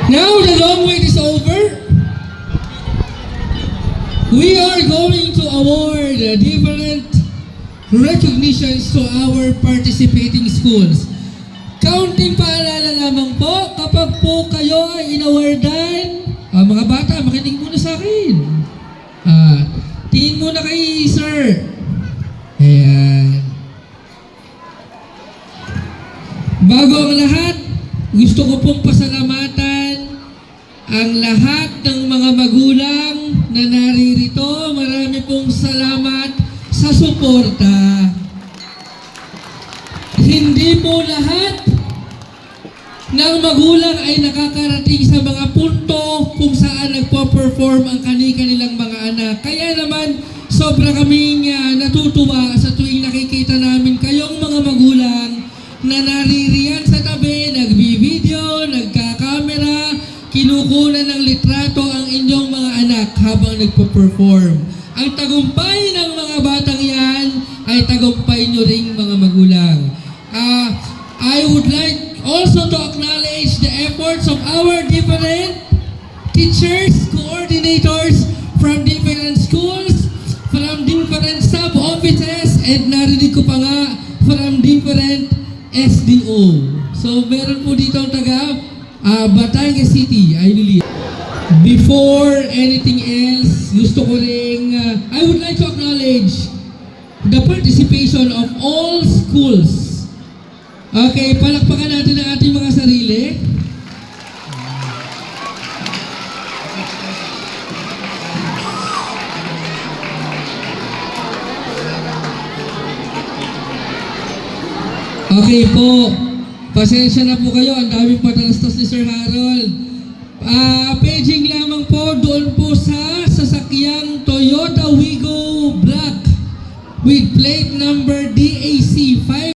Now the long wait is over. We are going to award different recognitions to our participating schools. Kaunting paalala lamang po, kapag po kayo ay inawardan, mga bata, makinig muna sa akin. Tingin muna kay sir. Ayan. Bago ang lahat, gusto ko pong pasalamatan ang lahat ng mga magulang na naririto. Marami pong salamat sa suporta. Hindi po lahat ng magulang ay nakakarating sa mga punto kung saan nagpo-perform ang kanilang mga anak. Kaya naman, sobra kaming natutuwa sa tuwing nakikita namin kayong mga magulang na naririyan sa tabi, nagbi-video, nagka-camera, kinukunan ng litrato ang inyong mga anak habang nagpo-perform. Ang tagumpay ng mga batang yan ay tagumpay nyo ring mga magulang. I would like also to acknowledge the efforts of our different teachers, coordinators from different schools, from different sub-offices, and narinig ko pa nga from different SDO. So meron po dito ang taga Batangas City, I believe. Before anything else, gusto ko ring, I would like to acknowledge the participation of all schools. Okay, palakpakan natin ang ating mga sarili. Okay po, pasensya na po kayo, ang daming patalastas ni Sir Harold. Paging lamang po doon po sa sasakyang Toyota Wigo Black with plate number DAC 5